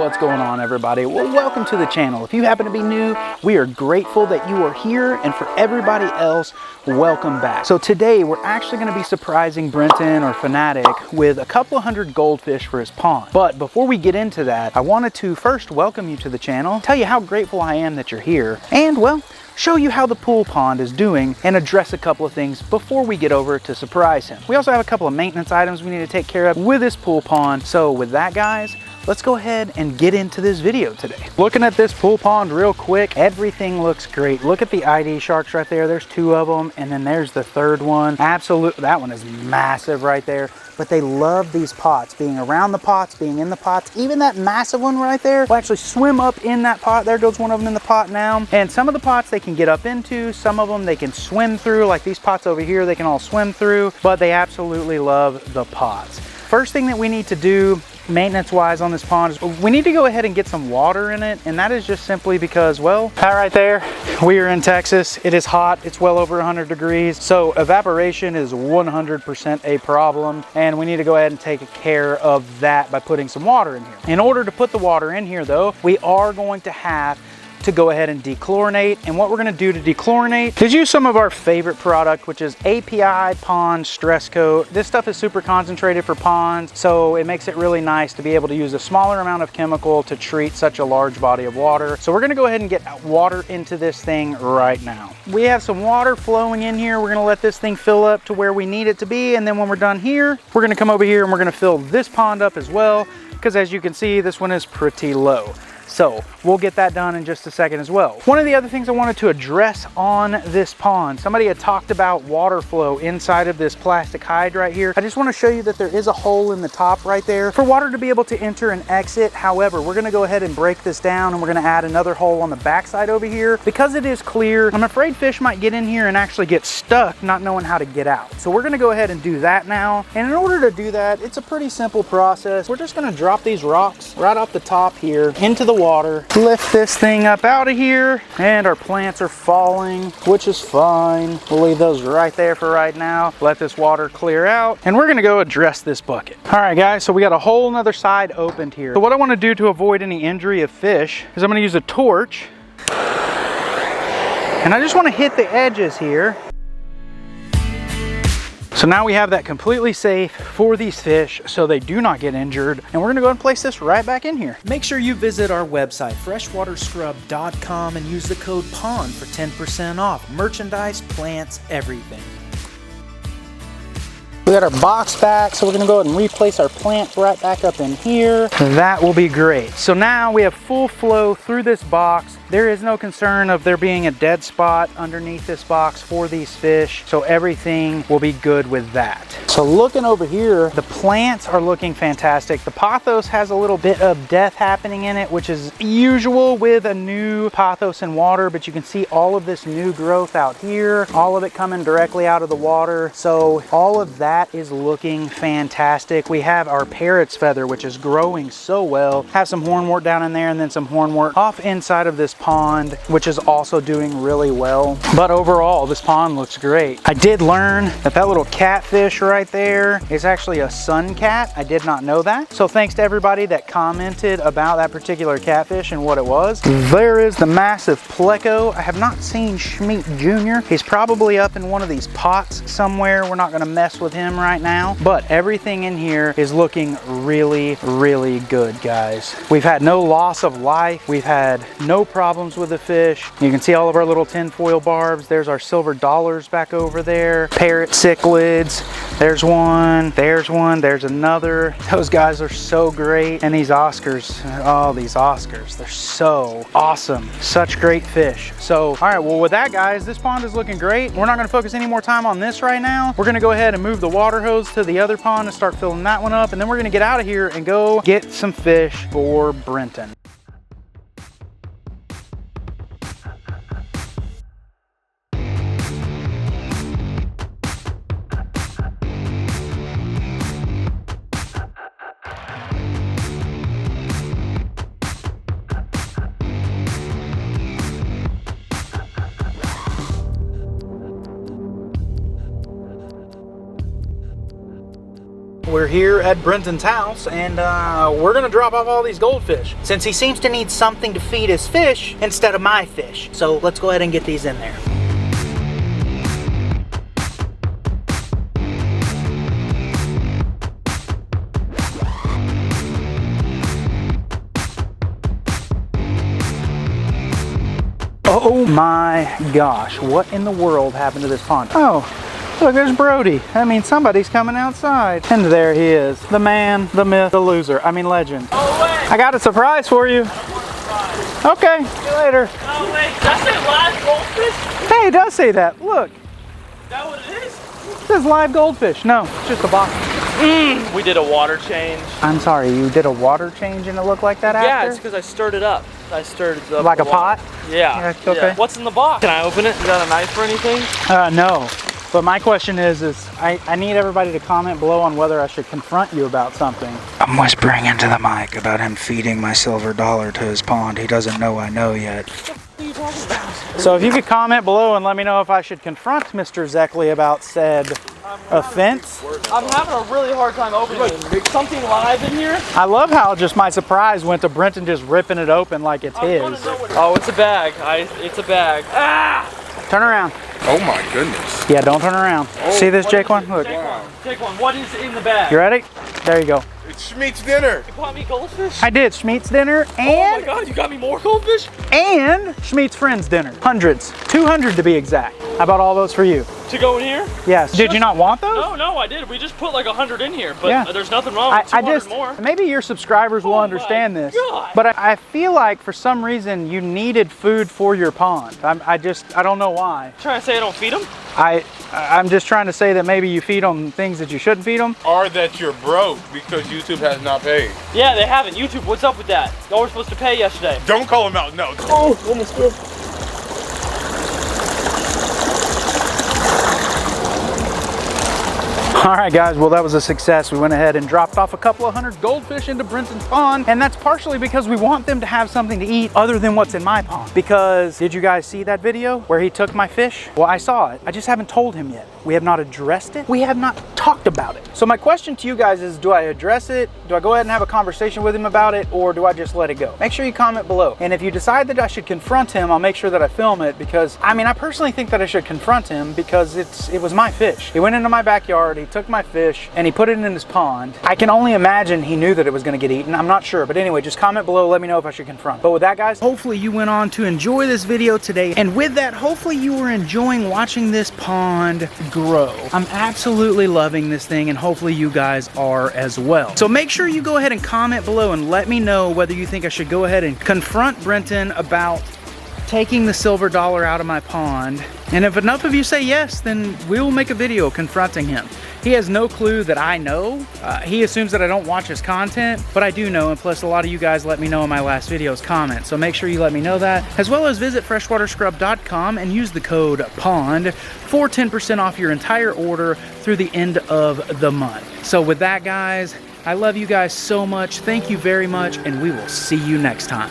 What's going on, everybody? Well, welcome to the channel. If you happen to be new, we are grateful that you are here, and for everybody else, welcome back. So today we're actually going to be surprising Brenton, or Fanatic, with a couple of hundred goldfish for his pond. But before we get into that, I wanted to first welcome you to the channel, tell you how grateful I am that you're here, and well, show you how the pool pond is doing and address a couple of things before we get over to surprise him. We also have a couple of maintenance items we need to take care of with this pool pond. So with that, guys, let's go ahead and get into this video today. Looking at this pool pond real quick, everything looks great. Look at the ID sharks right there. There's two of them, and then there's the third one. Absolutely, that one is massive right there. But they love these pots, being around the pots, being in the pots. Even that massive one right there will actually swim up in that pot. There goes one of them in the pot now. And some of the pots they can get up into, some of them they can swim through, like these pots over here, they can all swim through, but they absolutely love the pots. First thing that we need to do maintenance wise on this pond is we need to go ahead and get some water in it, and that is just simply because, well, that right there, we are in Texas. It is hot. It's well over 100 degrees, so evaporation is 100% a problem, and we need to go ahead and take care of that by putting some water in here. In order to put the water in here, though, we are going to have to go ahead and dechlorinate. And what we're going to do to dechlorinate is use some of our favorite product, which is API Pond Stress Coat. This stuff is super concentrated for ponds, so it makes it really nice to be able to use a smaller amount of chemical to treat such a large body of water. So we're going to go ahead and get water into this thing right now. We have some water flowing in here. We're going to let this thing fill up to where we need it to be, and then when we're done here, we're going to come over here and we're going to fill this pond up as well, because as you can see, this one is pretty low. So we'll get that done in just a second as well. One of the other things I wanted to address on this pond, somebody had talked about water flow inside of this plastic hide right here. I just want to show you that there is a hole in the top right there for water to be able to enter and exit. However, we're going to go ahead and break this down, and we're going to add another hole on the back side over here. Because it is clear, I'm afraid fish might get in here and actually get stuck not knowing how to get out. So we're going to go ahead and do that now. And in order to do that, it's a pretty simple process. We're just going to drop these rocks right off the top here into the water, lift this thing up out of here, and our plants are falling, which is fine. We'll leave those right there for right now. Let this water clear out, and we're gonna go address this bucket. All right, guys, so we got a whole nother side opened here. So what I want to do to avoid any injury of fish is I'm going to use a torch, and I just want to hit the edges here. So now we have that completely safe for these fish so they do not get injured. And we're gonna go ahead and place this right back in here. Make sure you visit our website, freshwaterscrub.com, and use the code POND for 10% off. Merchandise, plants, everything. We got our box back, so we're gonna go ahead and replace our plant right back up in here. That will be great. So now we have full flow through this box. There is no concern of there being a dead spot underneath this box for these fish, so everything will be good with that. So looking over here, the plants are looking fantastic. The pothos has a little bit of death happening in it, which is usual with a new pothos in water, but you can see all of this new growth out here, all of it coming directly out of the water. So all of that is looking fantastic. We have our parrot's feather, which is growing so well. Have some hornwort down in there, and then some hornwort off inside of this pond, which is also doing really well. But overall, this pond looks great. I did learn that that little catfish right there is actually a sun cat. I did not know that. So thanks to everybody that commented about that particular catfish and what it was. There is the massive pleco. I have not seen Schmeat Jr. He's probably up in one of these pots somewhere. We're not gonna mess with him right now, but everything in here is looking really, really good, guys. We've had no loss of life. We've had no problems with the fish. You can see all of our little tinfoil barbs. There's our silver dollars back over there. Parrot cichlids. There's one, there's another. Those guys are so great. And these Oscars, oh, these Oscars, they're so awesome. Such great fish. So, all right, well, with that, guys, this pond is looking great. We're not gonna focus any more time on this right now. We're gonna go ahead and move the water hose to the other pond and start filling that one up. And then we're gonna get out of here and go get some fish for Brenton. We're here at Brenton's house, and we're gonna drop off all these goldfish since he seems to need something to feed his fish instead of my fish. So let's go ahead and get these in there. Oh my gosh, what in the world happened to this pond? Oh, look, there's Brody. That means somebody's coming outside. And there he is, the man, the myth, the loser, I mean legend. Oh, wait. I got a surprise for you. Okay, see you later. Oh, wait. Does it live goldfish? Hey, it does say that, look. Is that what it is? It says live goldfish. No, it's just a box. We did a water change. I'm sorry, you did a water change and it looked like that Yeah, after? it's because I stirred it up. I stirred it up. Like a the water. pot? Yeah. Yeah, okay. What's in the box? Can I open it? You got a knife or anything? No. But my question is I need everybody to comment below on whether I should confront you about something. I'm whispering into the mic about him feeding my silver dollar to his pond. He doesn't know I know yet. What are you talking about? So if you could comment below and let me know if I should confront Mr. Zeckley about said offense. I'm having a really hard time opening it. Something live in here? I love how just my surprise went to Brenton just ripping it open like it's his. Oh, it's a bag. It's a bag. Ah! Turn around. Oh my goodness. Yeah, don't turn around. See this, Jake one? Look. Take one. What is in the bag? You ready? There you go. It's Schmeat's dinner. You bought me goldfish? I did. Schmeat's dinner Oh my and god, you got me more goldfish? Schmeat's friends dinner. Hundreds. 200 to be exact. I bought all those for you. To go in here? Yes. Did you not want those? No, I did. We just put like 100 in here, but Yeah. there's nothing wrong with 200 more. Maybe your subscribers will Oh my understand this, God. but I feel like for some reason you needed food for your pond. I don't know why. Trying to say I don't feed them? I'm just trying to say that maybe you feed them things that you shouldn't feed them. Or that you're broke because YouTube has not paid. Yeah, they haven't. YouTube, what's up with that? Y'all were supposed to pay yesterday. Don't call him out, no. Oh, almost good. All right, guys, well, that was a success. We went ahead and dropped off a couple of 100 goldfish into Brenton's pond, and that's partially because we want them to have something to eat other than what's in my pond. Because did you guys see that video where he took my fish? Well, I saw it. I just haven't told him yet. We have not addressed it. We have not talked about it. So my question to you guys is, do I address it? Do I go ahead and have a conversation with him about it, or do I just let it go? Make sure you comment below. And if you decide that I should confront him, I'll make sure that I film it, because I personally think that I should confront him because it was my fish. He went into my backyard, he took my fish, and he put it in his pond. I can only imagine he knew that it was gonna get eaten. I'm not sure, but anyway, just comment below, let me know if I should confront. But with that, guys, hopefully you went on to enjoy this video today. And with that, hopefully you were enjoying watching this pond grow. I'm absolutely loving this thing, and hopefully you guys are as well. So make sure you go ahead and comment below and let me know whether you think I should go ahead and confront Brenton about taking the silver dollar out of my pond. And if enough of you say yes, then we will make a video confronting him. He has no clue that I know. He assumes that I don't watch his content, but I do know, and plus a lot of you guys let me know in my last video's comments, so make sure you let me know that. As well as visit freshwaterscrub.com and use the code POND for 10% off your entire order through the end of the month. So with that, guys, I love you guys so much. Thank you very much, and we will see you next time.